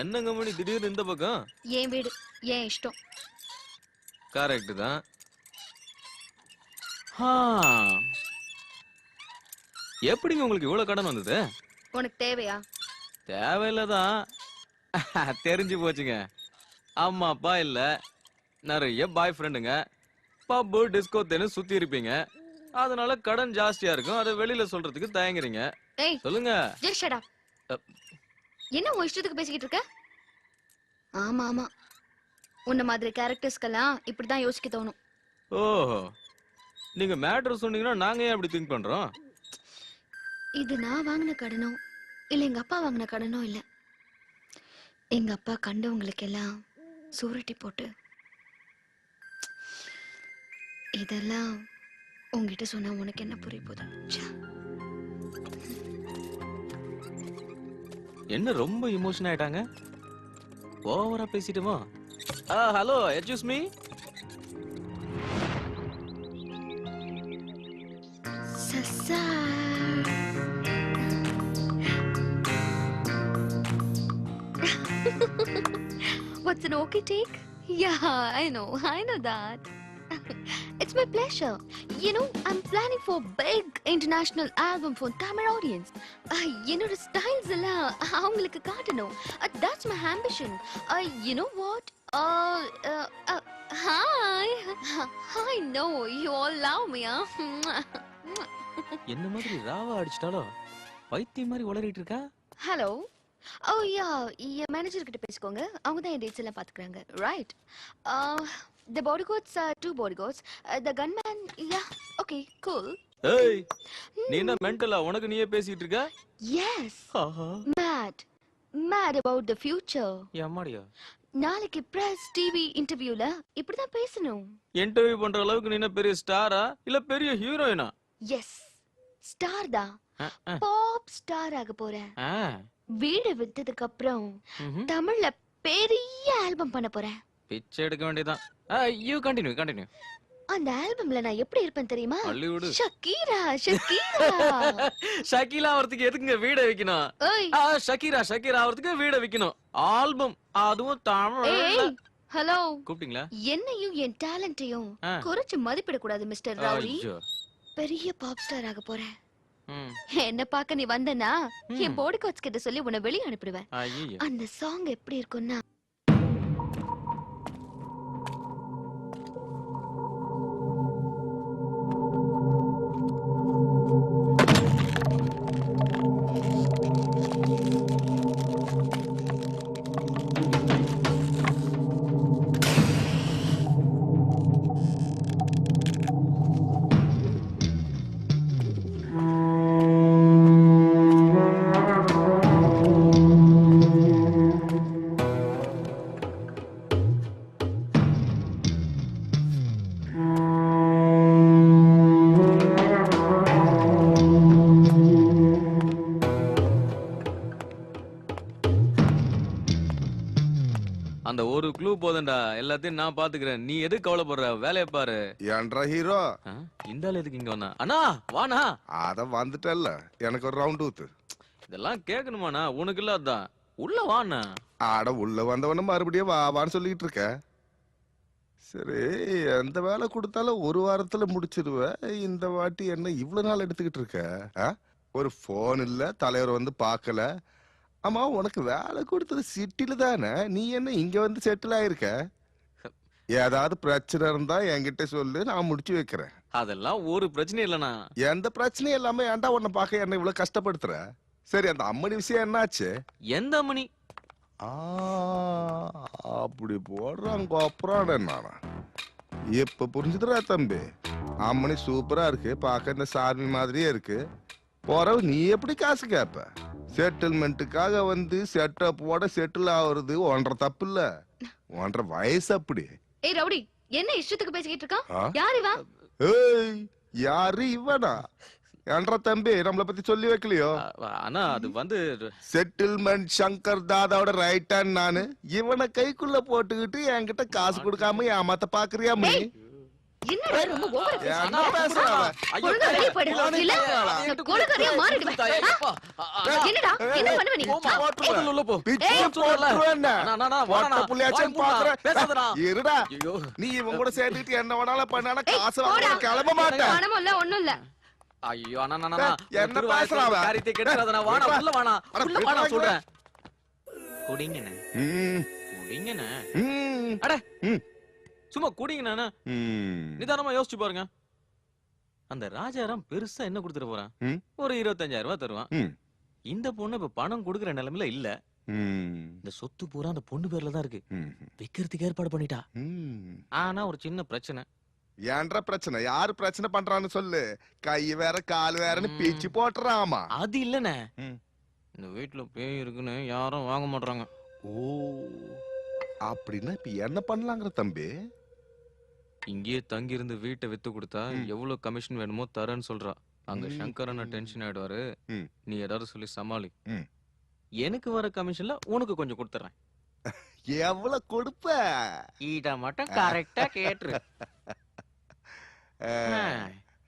என்னங்க மணி திடீர்னு இந்த பக்கம்? ஏன் வீடு, ஏன் இஷ்டம். கரெக்ட் தான். எப்படிங்க உங்களுக்கு இவ்வளவு கடன் வந்தது? உனக்கு தேவையா? தேவையில்லதான். தெரிஞ்சு போச்சுங்க. அம்மா அப்பா இல்ல, நிறைய பாய் ஃப்ரெண்டுங்க, பப்பு டிஸ்கோ தேனு சுத்தி இருப்பீங்க. அதனால கடன் ஜாஸ்தியா இருக்கும். அதை வெளியில சொல்றதுக்கு தயங்குறீங்க. சொல்லுங்க. என்ன உன் இஷ்டத்துக்கு பேசிக்கிட்டு இருக்க? ஆமா ஆமா, உன்ன மாதிரி கேரக்டர்ஸ்க்கெல்லாம் இப்படிதான் யோசிக்க தோணும். ஓஹோ, நீங்க மேட்டர் சொன்னீங்கன்னா நாங்க ஏன் அப்படி திங்க் பண்றோம்? இது நான் வாங்கின கடனோ இல்ல எங்க அப்பா வாங்கின கடனோ இல்ல. எங்க அப்பா கண்டவங்களுக்கு எல்லாம் சூரட்டி போட்டு இதெல்லாம் உங்ககிட்ட சொன்னா உனக்கு என்ன புரிய போகுது? என்ன ரொம்ப இமோஷன் ஆயிட்டாங்க? ஓவரா பேசிட்டுமா? Hello, excuse me. சசா What's an okay take? Yeah, I know that. It's my pleasure. You know, I'm planning for a big international album for Tamil audience. என்னோட styles எல்லாம் அவங்களுக்கு காட்டணும். That's my ambition. You know what? Hi. I know you all love me. என்ன மாதிரி ராவா அடிச்சிட்டாலோ பைத்தியம் மாதிரி உளறிட்டு இருக்கா. ஹலோ. ஓ யா, என் மேனேஜர் கிட்ட பேசிக்கோங்க. அவங்க தான் என் டேட்ஸ் எல்லாம் பாத்துக்கறாங்க. Right. The bodyguards are 2 bodyguards. The gunman, yeah, okay, cool. ஏய், நீ என்ன மெண்டலா? உனக்கு நீயே பேசிட்டு இருக்க? Yes. Mad about the future. ஏமாடியா? நாளைக்கு பிரஸ் டிவி இன்டர்வியூல இப்படி தான் பேசணும். இன்டர்வியூ பண்ற அளவுக்கு நீ என்ன பெரிய ஸ்டாரா இல்ல பெரிய ஹீரோயினா? எஸ், ஸ்டார் தான். பாப் ஸ்டார் ஆக போறேன். வீடு வித்ததுக்கு அப்புறம் தமிழ்ல பெரிய ஆல்பம் பண்ண போறேன். பிச்சை எடுக்க வேண்டியதான். You continue. அந்த ஆல்பம்ல நான் எப்படி இருப்பேன் தெரியுமா? Hollywood Shakira. ஷக்கீலா அவர்த்துக்கு எதுக்குங்க வீட வைக்கணும்? ஷக்கீரா அவர்த்துக்கு வீட வைக்கணும். ஆல்பம், அதுவும் தமிழ்ல. ஹலோ, கூப்பிட்டீங்களா? என்னையும் என் டேலண்ட்டையும் குறைச்சு மதிப்பிட கூடாது மிஸ்டர் ரவுடி. பெரிய பாப் ஸ்டார் ஆக போறேன். என்ன பாக்க நீ வந்தனா என் பாடி கோட்ஸ் கிட்ட சொல்லி உன்னை வெளிய அனுப்பிடுவேன். அந்த சாங் எப்படி இருக்கும்னா, அந்த ஒரு க்ளூ போதண்டா, எல்லாத்தையும் நான் பாத்துக்கிறேன். நீ எது கவலைப்படுற? வேலைய பாரு. ஏன்டா ஹீரோ? இந்த ஆளு எதுக்கு இங்க வந்தா? அண்ணா வாண்ணா. அத வந்துட்டல்ல, எனக்கு ஒரு ரவுண்ட் ஊத்து. இதெல்லாம் கேட்கணுமாண்ணா? உனக்கு இல்ல அதான். உள்ள வாண்ணா. ஆட உள்ள வந்தவன மறுபடியும் வான்னு சொல்லிட்டு இருக்க. சரி, எந்த வேலை கொடுத்தாலும் ஒரு வாரத்துல முடிச்சிருவ. இந்த வாட்டி என்ன இவ்வளவு நாள் எடுத்துக்கிட்டு இருக்க? ஒரு போன் இல்ல, தலைவர் வந்து பாக்கல. ஆமா, உனக்கு வேலை கொடுத்தது சிட்டில தானே, நீ என்ன இங்க வந்து செட்டில் ஆயிருக்க? ஏதாவது பிரச்சனை இருந்தா என்கிட்ட சொல்லு, நான் முடிச்சு வைக்கிறேன். அதெல்லாம் ஒரு பிரச்சனை இல்லனா. எந்த பிரச்சனையும் இல்லாம ஏன்டா உன்னை பார்க்க என்ன இவ்வளவு கஷ்டப்படுத்துற? சரி, அந்த அம்மணி விஷயம் என்னாச்சு? எந்த அம்மணி? அப்படி போடுறாங்க அப்புறம் நானா இப்ப புரிஞ்சுதுரா தம்பி. அம்மணி சூப்பரா இருக்கு, பார்க்க இந்த சாமி மாதிரியே இருக்கு. போறவு நீ எப்படி காசு கேப்ப? செட்டில்மெண்ட்டுக்காக வந்து செட்டப்போட செட்டில் ஆகுறது ஒன்றரை தப்பு இல்ல, ஒன்றரை வயசு. அப்படி ஏய் ரவுடி, என்ன இஷ்டத்துக்கு பேசிக்கிட்டு ஆ? இருக்கான்? யார் இவன்? ஏய் யாரு இவனா? ஏன்றா தம்பி நம்மள பத்தி சொல்லி வைக்கலையோ? அண்ணா அது வந்து செட்டில்மெண்ட் சங்கர் தாதாவோட ரைட் ஹேண்ட் நானு. இவனை கைக்குள்ள போட்டுக்கிட்டு என்கிட்ட காசு கொடுக்காம ஏமாத்த பாக்குறியா நீ? ஏய், என்னடா ரொம்ப ஓவரா பேசுற? என்ன பேசுற அவன்? ஒழுங்கா வெளிய போயிடு. இல்ல, நான் கொலைகாரியா மாறிடுவேன். என்னடா? என்ன பண்ணுவ நீ? உள்ள போ. பிச்சை ஏய், போட்டுருவேன். வாடா, புள்ளியாச்சும் வாய் மூடுடா, பாக்குறேன். பேசாதடா. இருடா. ஐயோ. நீ இவன் கூட சேர்ந்துட்டு என்ன வேணாலும் பண்ணானா ஏய், காசு போடா. வாங்க கிளம்ப மாட்டேன். பணமும் இல்ல, ஒண்ணும் இல்ல. ஐயோ அண்ணா அண்ணா, டேய், அண்ணா என்ன திருவாய் பேசுறான் அவன்? காரியத்தை கெடுத்துறாதண்ணா. வாடா விட்றா. உள்ள வாடா. அட, உள்ள வாடா விட்றா. சொல்றேன். குடிங்கண்ணே. ம், குடிங்கண்ணே. ம், அட ம், சும்மா குடிங்கண்ணே. ம். நிதானமா யோசிச்சு பாருங்க. அந்த ராஜாராம் பெருசா என்ன கொடுத்துட்டு போறான்? ம். ஒரு 25,000 ரூபாய் தருவான். ம். இந்த பொண்ணு இப்ப பணம் கொடுக்கற நிலைமையில இல்ல. ம், இந்த சொத்து பூரா அந்த பொண்ணு பேர்ல தான் இருக்கு. ம், விக்கிறதுக்கு ஏற்பாடு பண்ணிட்டா. ம். ஆனா ஒரு சின்ன பிரச்சனை. ஏன்ற பிரச்சனை? யாரு பிரச்சனை பண்றான்னு சொல்லு. கை வேற கால் வேறன்னு பீச்சு போட்டுறாமா. அது இல்லண்ணே. ம். இந்த வீட்டுல பேய் இருக்குன்னு யாரும் வாங்க மாட்டாங்க. ஓ, அப்படின்னா இப்ப என்ன பண்ணலாங்கிற தம்பி? இங்கேயே தங்கி இருந்து வீட்டை வித்து கொடுத்தா ம். எவ்வளவு கமிஷன் வேணுமோ தரேன்னு சொல்றா. அங்க ம். சங்கரண்ணா டென்ஷன் ஆயிடுவாரு. ம். நீ ஏதாவது சொல்லி சமாளி. ம். எனக்கு வர கமிஷன்ல உனக்கு கொஞ்சம் கொடுத்துறேன். எவ்வளவு கொடுப்ப? இத மட்டும் கரெக்டா கேட்டுரு.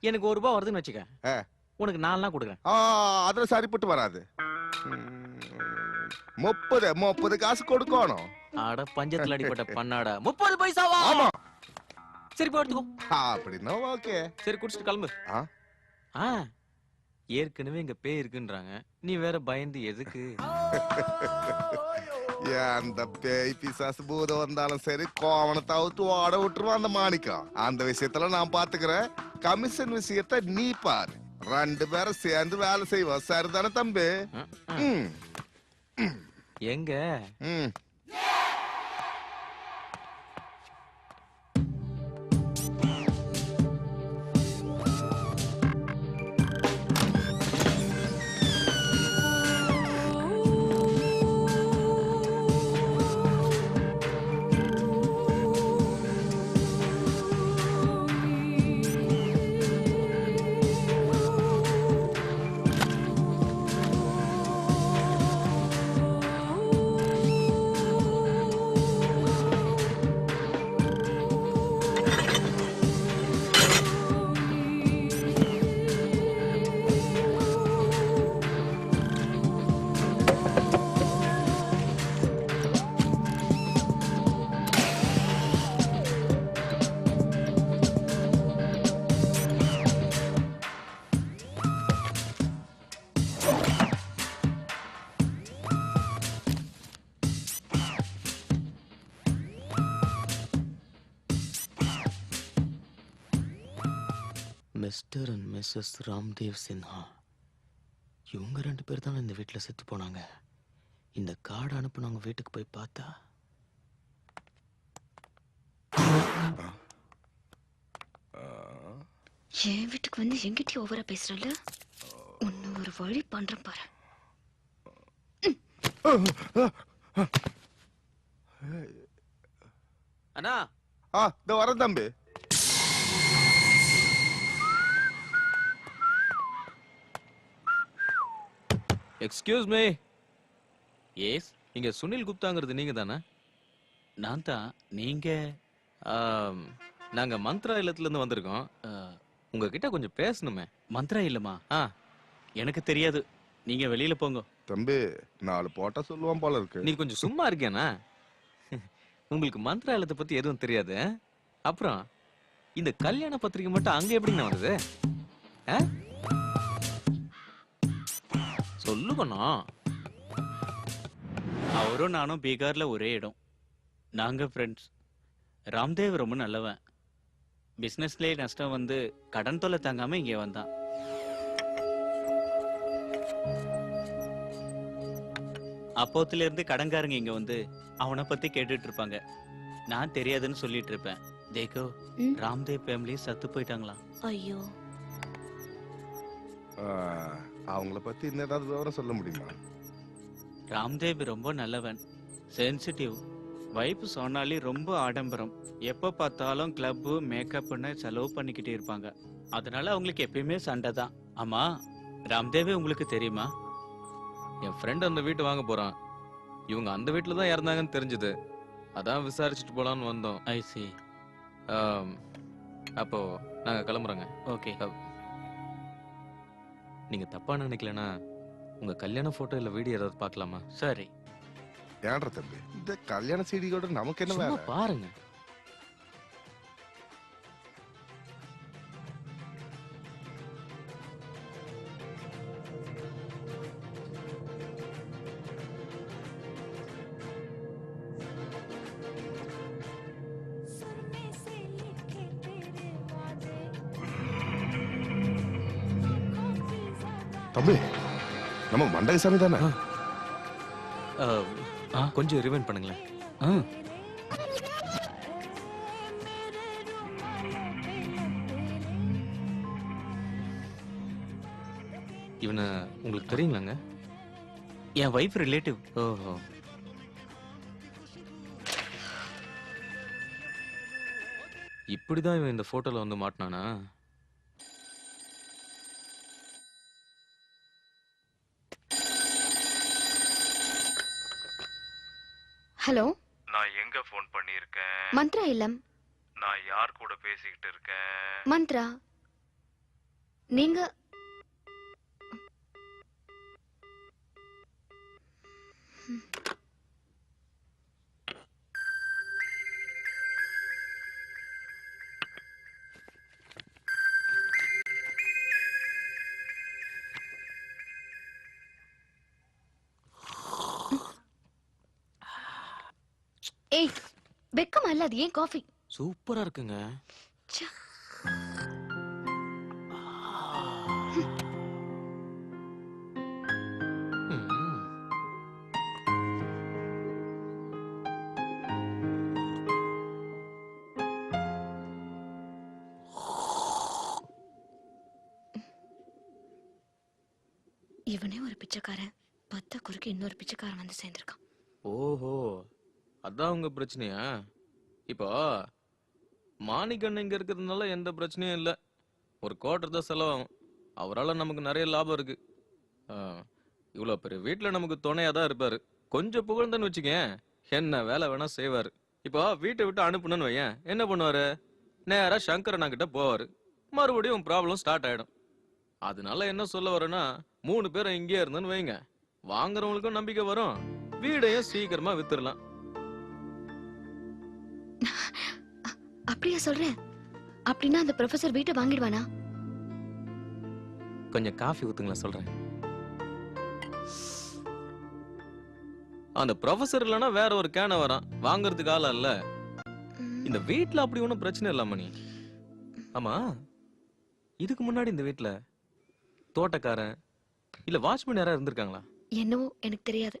எனக்கு ₹1 வருதுன்னு வச்சுக்க. ஆ. உனக்கு 4 நாள் கொடுக்குறேன். அதுல சரிப்பட்டு வராது. 30 காசு கொடுக்கணும். அட பஞ்சத்துல அடிப்பட்ட பண்ணாடா. 30 பைசாவா? ஆமா. சரி போய் எடுத்துக்கோ. அப்படின்னா ஓகே. சரி குடிச்சிட்டு கிளம்பு. ஆ? ஆ, ஏற்கனவே இங்க பேய் இருக்குன்றாங்க. நீ வேற பயந்து எதுக்கு? அந்த பேய் பிசாசு பூதம் வந்தாலும் சரி கோவனை தவிர்த்து ஓட விட்டுருவான் அந்த மாணிக்கம். அந்த விஷயத்துல நான் பாத்துக்கிறேன். கமிஷன் விஷயத்த நீ பாரு. 2 பேரும் சேர்ந்து வேலை செய்வோம். சரிதானே தம்பி? ம், எங்க ம். Mr and Mrs Ramdev Sinha, இவங்க 2 பேர் தான் இந்த வீட்டுல செத்து போனாங்க. இந்த கார்டு அனுப்புனவங்க வீட்டுக்கு போய் பார்த்தா என் வீட்டுக்கு வந்து என்கிட்டயும் ஓவரா பேசுறல. ஒன்னு ஒரு வழி பண்றேன் பாரு. அண்ணா இதோ வரேன் தம்பி. Excuse me. எஸ், இங்க சுனில் குப்தாங்கிறது நீங்க தானே? நான் தான். நீங்க? நாங்க மந்த்ரா இல்லத்துல இருந்து வந்திருக்கோம். உங்ககிட்ட கொஞ்சம் பேசணுமே. மந்த்ரா இல்லமா? எனக்கு தெரியாது. நீங்க வெளியில போங்க. தம்பி 4 போட்டா சொல்லுவான் போல இருக்கு. நீ கொஞ்சம் சும்மா இருக்கேனா? உங்களுக்கு மந்த்ரா இல்லத்தை பத்தி எதுவும் தெரியாது. அப்புறம் இந்த கல்யாண பத்திரிக்கை மட்டும் அங்க எப்படிங்க வருது? சொல்லுங்கண்ணா. அவரும் நானும் பீகார்ல ஒரே இடம். நாங்க ஃப்ரெண்ட்ஸ். ராம்தேவ் ரொம்ப நல்லவன். பிசினஸ்லயே நஷ்டம் வந்து கடன் தொல்லை தாங்காம இங்க வந்தான். அப்போத்துல இருந்து கடன்காரங்க இங்க வந்து அவனை பத்தி கேட்டுட்டு இருப்பாங்க. நான் தெரியாதுன்னு சொல்லிட்டு இருப்பேன். தேக்கோ, ராம்தேவ் ஃபேமிலி சத்து போயிட்டாங்களாம். ஐயோ, அவங்கள பத்தி இன்னும் ஏதாவது விவரம் சொல்ல முடியுமா? ராம்தேவ் ரொம்ப நல்லவன், சென்சிட்டிவ். வைஃப் சொன்னாலே ரொம்ப ஆடம்பரம். எப்ப பார்த்தாலும் கிளப்பு மேக்கப்னு செலவு பண்ணிக்கிட்டே இருப்பாங்க. அதனால அவங்களுக்கு எப்பயுமே சண்டை தான். ஆமா, ராம்தேவே உங்களுக்கு தெரியுமா? என் ஃப்ரெண்ட் அந்த வீட்டு வாங்க போறான். இவங்க அந்த வீட்டுல தான் இறந்தாங்கன்னு தெரிஞ்சது. அதான் விசாரிச்சுட்டு போலான்னு வந்தோம். ஐ சி. ஆம், அப்போ நாங்க கிளம்புறோங்க. ஓகே. நீங்க தப்பா நினைக்கலனா உங்க கல்யாண போட்டோ இல்ல வீடியோ ஏதாவது பார்க்கலாமா? சரி. ஏன்ற தம்பி இந்த கல்யாண சீடியோட நமக்கு என்ன சும்மா வேலை? பாருங்க. தம்பி நம்ம மண்டகசாமி தானே? கொஞ்சம் ரிவைண்ட் பண்ணுங்களேன். இவனை உங்களுக்கு தெரியுங்களாங்க? என் வைஃப் ரிலேட்டிவ். ஓஹோ. இப்படிதான் இவன் இந்த போட்டோல வந்து மாட்டினானா? ஹலோ, நான் எங்க ஃபோன் பண்ணியிருக்கேன்? மந்த்ரா இல்லம். நான் யார் கூட பேசிக்கிட்டு இருக்கேன்? மந்த்ரா, நீங்க ஏய், வெக்கமா இல்ல? அது ஏன் காஃபி? சூப்பரா இருக்குங்க. ச்சே. ம். இவனே ஒரு பிச்சைக்காரன், பத்த குறுக்கு இன்னொரு பிச்சைக்காரன் வந்து சேர்ந்திருக்கான். ஓஹோ, அதான் உங்க பிரச்சனையா? இப்போ மாணிக்கண்ணன் இங்க இருக்கிறதுனால எந்த பிரச்சனையும் இல்ல. ஒரு குவார்டர் தான் செலவாகும். அவரால் நமக்கு நிறைய லாபம் இருக்கு. ஆ, இவ்வளவு பெரிய வீட்டுல நமக்கு துணையா தான் இருப்பாரு. கொஞ்சம் புகழ்ந்தன்னு வச்சுக்கேன், என்ன வேலை வேணா செய்வாரு. இப்போ வீட்டை விட்டு அனுப்புனு வையேன், என்ன பண்ணுவாரு? நேரா சங்கரண்ணா கிட்ட போவாரு. மறுபடியும் ப்ராப்ளம் ஸ்டார்ட் ஆயிடும். அதனால என்ன சொல்ல வரேன்னா, 3 பேரும் இங்கே இருந்துன்னு வைங்க, வாங்குறவங்களுக்கும் நம்பிக்கை வரும், வீடையும் சீக்கிரமா வித்துடலாம். அப்படியா சொல்றேன்? அப்படின்னா அந்த ப்ரொஃபசர் வீட்டை வாங்கிடுவானா? கொஞ்சம் காஃபி ஊத்துங்களேன், சொல்றேன். அந்த ப்ரொஃபசர் இல்லனா வேற ஒரு கேன வரான், வாங்குறதுக்கு ஆளா இல்ல. இந்த வீட்ல அப்படி ஒண்ணும் பிரச்சனை இல்ல மணி. ஆமா, இதுக்கு முன்னாடி இந்த வீட்ல தோட்டக்காரன் இல்ல வாட்ச்மேன் யாரா இருந்திருக்காங்களா? என்னவோ எனக்கு தெரியாது.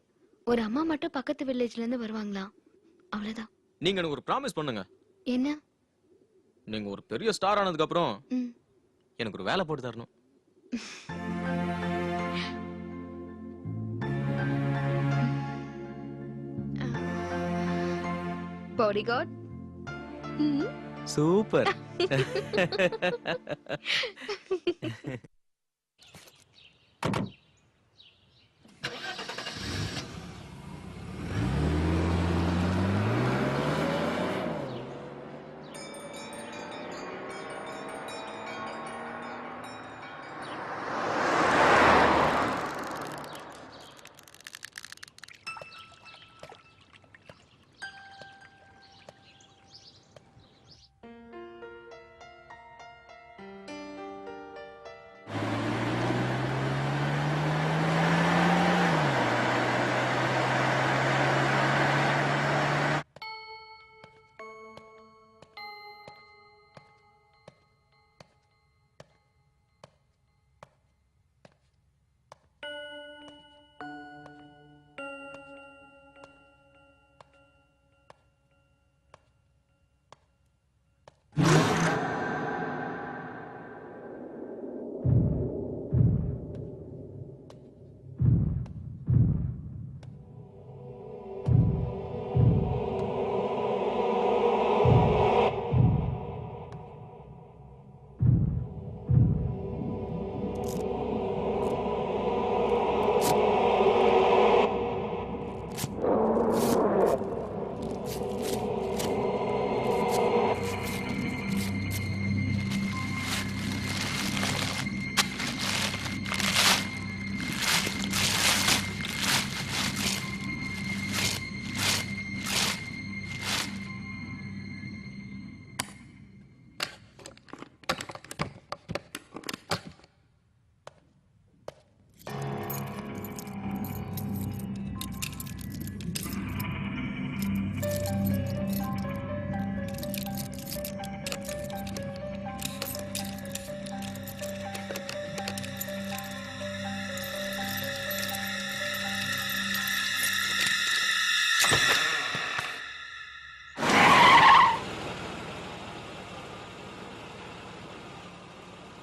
ஒரு அம்மா மட்டும் பக்கத்து வில்லேஜ்ல இருந்து வருவாங்களா, அவ்வளவுதான். நீங்க எனக்கு ஒரு ப்ராமிஸ் பண்ணுங்க. என்ன? நீங்க ஒரு பெரிய ஸ்டார் ஆனதுக்கு அப்புறம் ம். எனக்கு ஒரு வேலை போட்டு தரணும். பாடிகார்ட். சூப்பர்.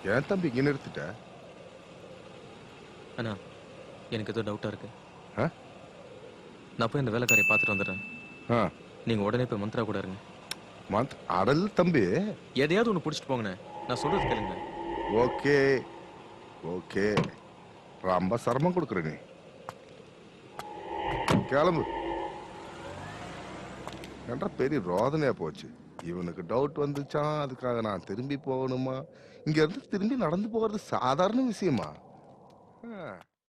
ஏன் தம்பி இங்க நிறுத்திட்ட? அண்ணா எனக்கு ஏதோ டவுட்டா இருக்கு. ஆ? நான் போய் இந்த வேலைக்காரியை பார்த்துட்டு வந்துடுறேன். ஆ, நீங்க உடனே போய் மந்த்ரா கூட இருங்க. அடல் தம்பி. எதையாவது ஒண்ணு புடிச்சிட்டு போங்கண்ணே. நான் சொல்றது கேளுங்க. ஓகே ஓகே, ரொம்ப சிரமம் கொடுக்குற நீ. கிளம்பு. என்ற பெரிய ரோதனையா போச்சு. இவனுக்கு டவுட் வந்துச்சான், அதுக்காக நான் திரும்பி போகணுமா? இங்க இருந்து திரும்பி நடந்து போறது சாதாரண விஷயமா? ஆ.